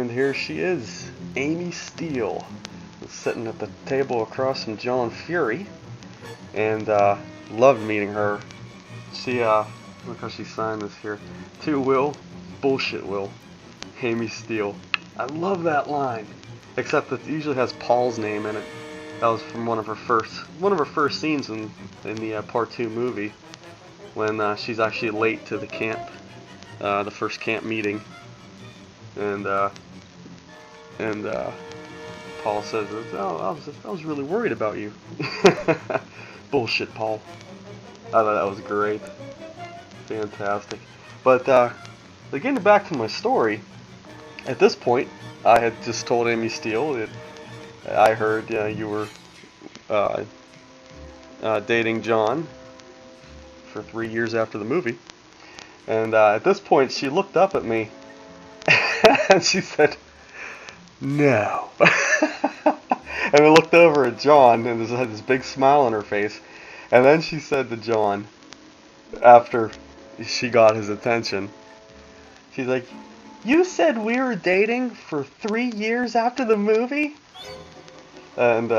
And here she is, Amy Steele, sitting at the table across from John Fury, and loved meeting her. She, look how she signed this here. To Will, bullshit Will, Amy Steele. I love that line, except that it usually has Paul's name in it. That was from one of her first scenes in the Part 2 movie, when she's actually late to the camp, the first camp meeting, and Paul says, "Oh, I was really worried about you." Bullshit, Paul. I thought that was great, fantastic. But getting back to my story, at this point, I had just told Amy Steele that I heard you were dating John for 3 years after the movie, and at this point, she looked up at me and she said, "No." And we looked over at John, and had this big smile on her face. And then she said to John, after she got his attention, she's like, "You said we were dating for 3 years after the movie?" And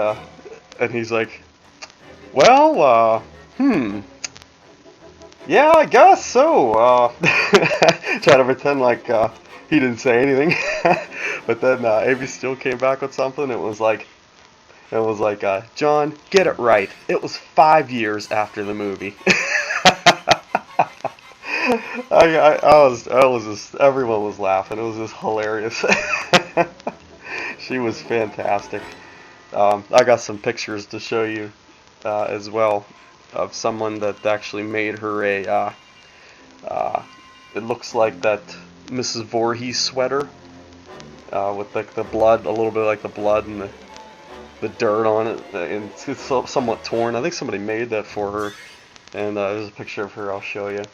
he's like, "Well, yeah, I guess so." Trying to pretend like he didn't say anything. But then Amy Steele came back with something. It was like, "John, get it right. It was 5 years after the movie." I was just, everyone was laughing. It was just hilarious. She was fantastic. I got some pictures to show you as well of someone that actually made her a. It looks like that Mrs. Voorhees sweater with like the blood, a little bit like the blood and the dirt on it, and it's somewhat torn. I think somebody made that for her, and there's a picture of her I'll show you.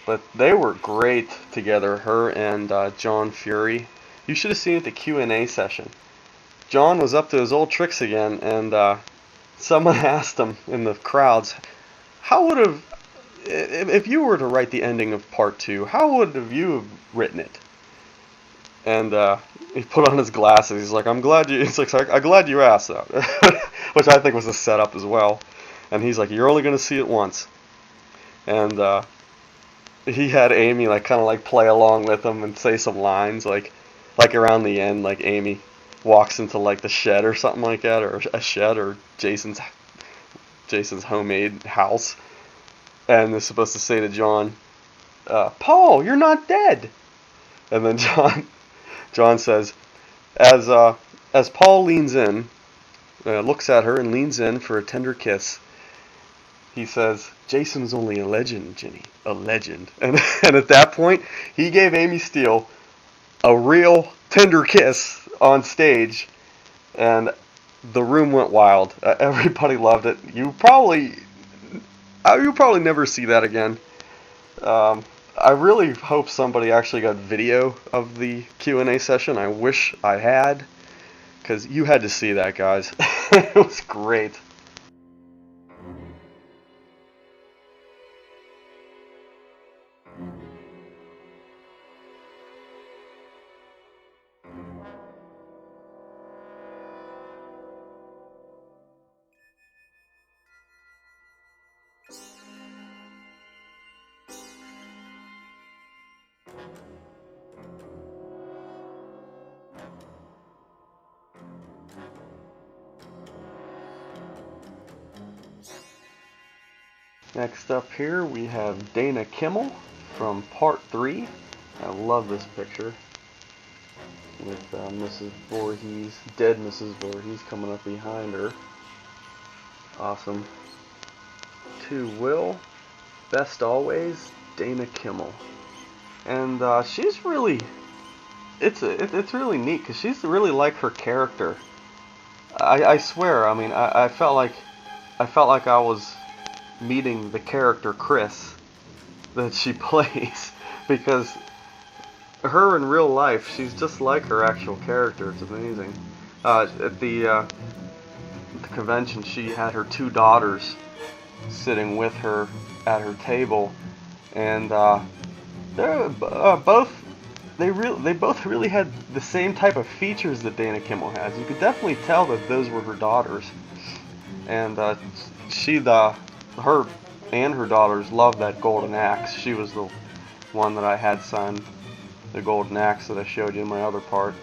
But they were great together, her and John Fury. You should have seen it, the Q&A session. John was up to his old tricks again, and someone asked him in the crowds, "How would have, if you were to write the ending of Part 2, how would have you written it?" And he put on his glasses. He's like, "I'm glad you." It's like, "I'm glad you asked that," which I think was a setup as well. And he's like, "You're only going to see it once." And he had Amy kind of play along with him and say some lines, like around the end, like Amy walks into the shed or something like that, or a shed, or Jason's homemade house, and they're supposed to say to John, "Paul, you're not dead." And then John says, as Paul leans in, looks at her and leans in for a tender kiss, he says, "Jason's only a legend, Ginny, a legend." And at that point, he gave Amy Steele a real tender kiss on stage, and the room went wild. Everybody loved it. You'll probably never see that again. I really hope somebody actually got video of the Q&A session. I wish I had, because you had to see that, guys. It was great. Next up here we have Dana Kimmel from Part 3. I love this picture with Mrs. Voorhees, dead Mrs. Voorhees, coming up behind her. Awesome. To Will, best always, Dana Kimmel. And she's really, it's really neat because she's really like her character. I swear, I mean, I felt like I was meeting the character Chris that she plays, because her in real life, she's just like her actual character. It's amazing. At the convention, she had her 2 daughters sitting with her at her table, and they're both they both really had the same type of features that Dana Kimmel has. You could definitely tell that those were her daughters, and her and her daughters loved that golden axe. She was the one that I had sign the golden axe that I showed you in my other part.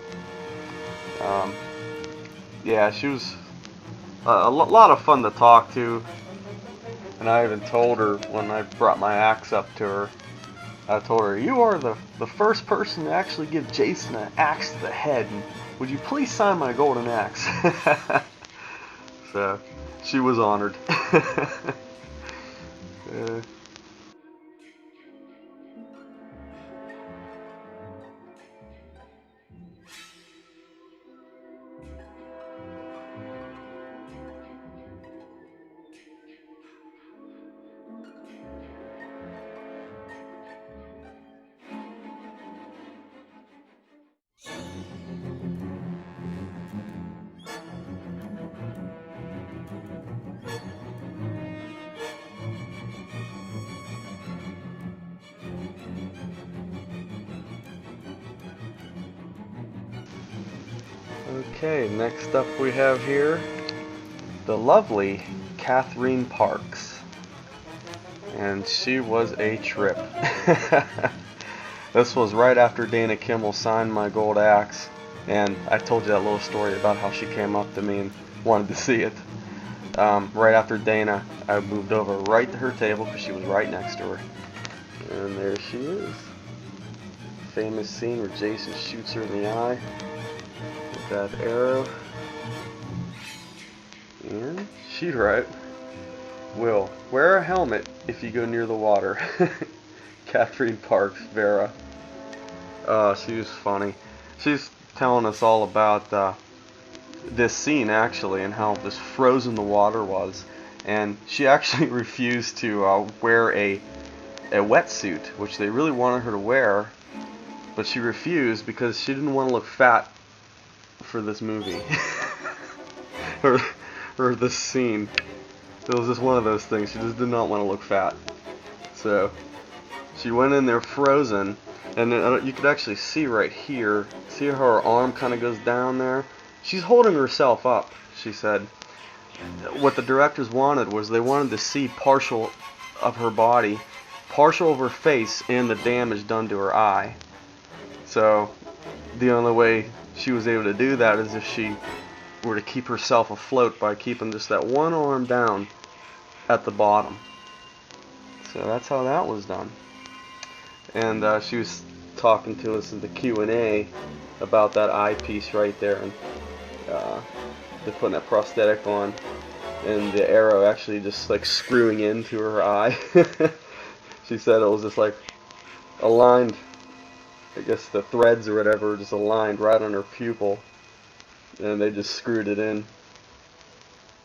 Um, yeah, she was a lot of fun to talk to, and I even told her when I brought my axe up to her, I told her, "You are the first person to actually give Jason an axe to the head, and would you please sign my golden axe?" So, she was honored. uh, okay, next up we have here the lovely Catherine Parks. And she was a trip. This was right after Dana Kimmel signed my gold axe, and I told you that little story about how she came up to me and wanted to see it. Right after Dana, I moved over right to her table because she was right next to her. And there she is. Famous scene where Jason shoots her in the eye with that arrow. And she wrote, "Will, wear a helmet if you go near the water." Catherine Parks, Vera. She was funny. She's telling us all about this scene actually and how this frozen the water was. And she actually refused to wear a wetsuit, which they really wanted her to wear, but she refused because she didn't want to look fat for this movie. or this scene. It was just one of those things. She just did not want to look fat. So she went in there frozen, and then you could actually see right here. See how her arm kind of goes down there? She's holding herself up, she said. What the directors wanted was they wanted to see partial of her body, partial of her face, and the damage done to her eye. So the only way she was able to do that is if she were to keep herself afloat by keeping just that one arm down at the bottom. So that's how that was done. And she was talking to us in the Q&A about that eyepiece right there, and they're putting that prosthetic on, and the arrow actually just like screwing into her eye. She said it was just like aligned, I guess the threads or whatever just aligned right on her pupil, and they just screwed it in.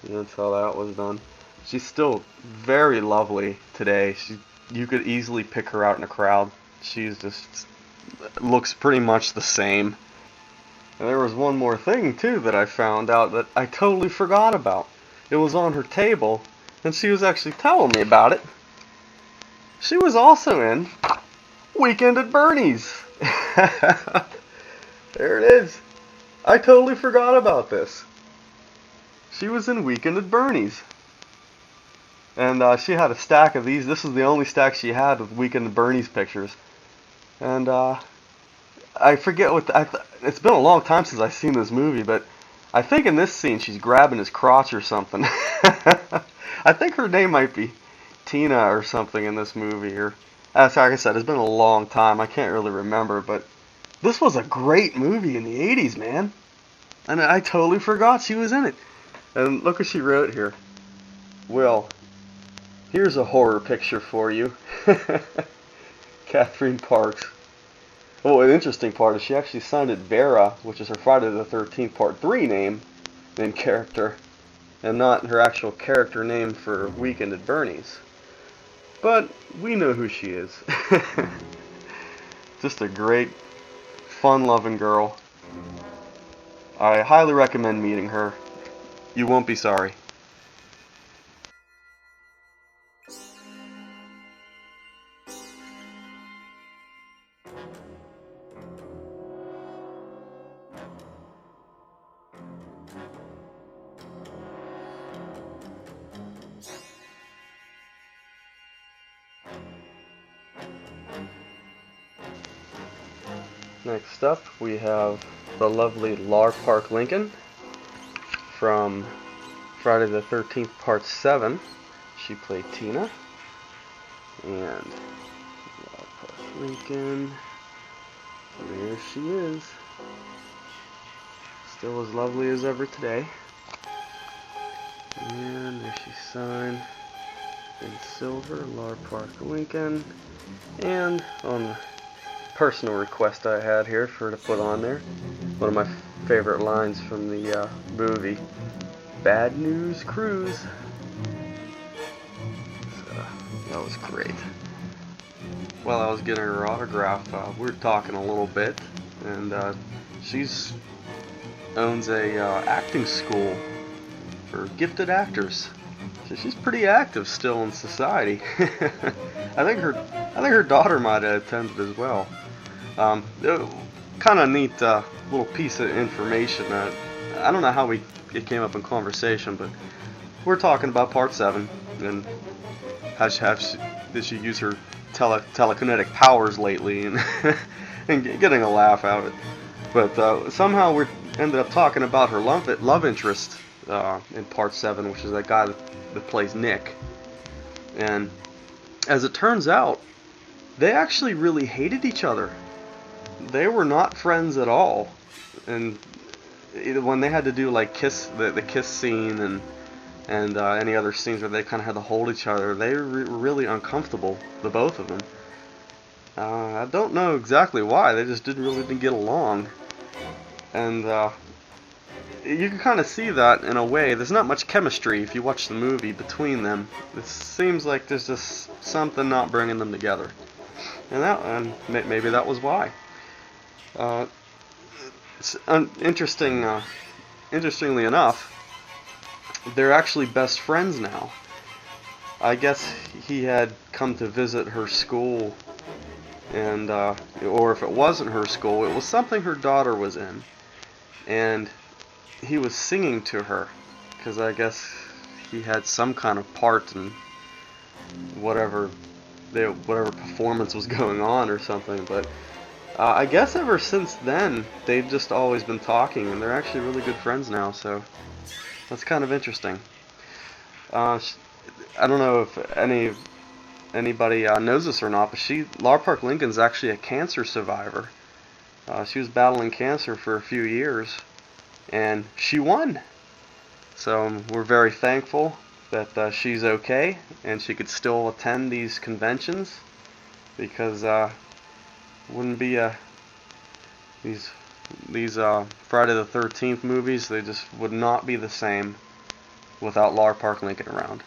And that's how that was done. She's still very lovely today. You could easily pick her out in a crowd. She's just looks pretty much the same. And there was one more thing too that I found out that I totally forgot about. It was on her table, and she was actually telling me about it. She was also in Weekend at Bernie's. There it is. I totally forgot about this. She was in Weekend at Bernie's. And she had a stack of these. This is the only stack she had with Weekend at Bernie's pictures. And I forget what it's been a long time since I've seen this movie, but I think in this scene she's grabbing his crotch or something. I think her name might be Tina or something in this movie. Or like I said, it's been a long time. I can't really remember, but this was a great movie in the 80s, man. And I totally forgot she was in it. And look what she wrote here. "Will, here's a horror picture for you." Catherine Parks. Oh, an interesting part is she actually signed it Vera, which is her Friday the 13th Part 3 name and character, and not her actual character name for Weekend at Bernie's. But we know who she is. Just a great, fun-loving girl. I highly recommend meeting her. You won't be sorry. Next up, we have the lovely Lar Park Lincoln from Friday the 13th Part 7. She played Tina. And Lar Park Lincoln, there she is. Still as lovely as ever today. And there she signed in silver, Lar Park Lincoln. And on the personal request I had here for her to put on there, one of my favorite lines from the movie, "Bad News Cruise." So, that was great. While I was getting her autograph, we were talking a little bit, and she's owns a acting school for gifted actors. So she's pretty active still in society. I think her daughter might have attended as well. Kind of neat little piece of information. I don't know how it came up in conversation, but we're talking about Part 7 and did she use her telekinetic powers lately and and getting a laugh out of it. But somehow we ended up talking about her love interest in Part 7, which is that guy that plays Nick. And as it turns out, they actually really hated each other. They were not friends at all. And when they had to do like the kiss scene and any other scenes where they kind of had to hold each other, they were really uncomfortable, the both of them. I don't know exactly why. They just didn't get along. And you can kind of see that in a way. There's not much chemistry if you watch the movie between them. It seems like there's just something not bringing them together. And maybe that was why. It's interestingly enough, they're actually best friends now. I guess he had come to visit her school, and or if it wasn't her school, it was something her daughter was in, and he was singing to her, because I guess he had some kind of part in whatever performance was going on or something. But I guess ever since then, they've just always been talking, and they're actually really good friends now, so that's kind of interesting. I don't know if anybody knows this or not, but Lar Park Lincoln's actually a cancer survivor. She was battling cancer for a few years, and she won. So we're very thankful that she's okay and she could still attend these conventions, because wouldn't be these Friday the 13th movies, they just would not be the same without Lar Park Lincoln around.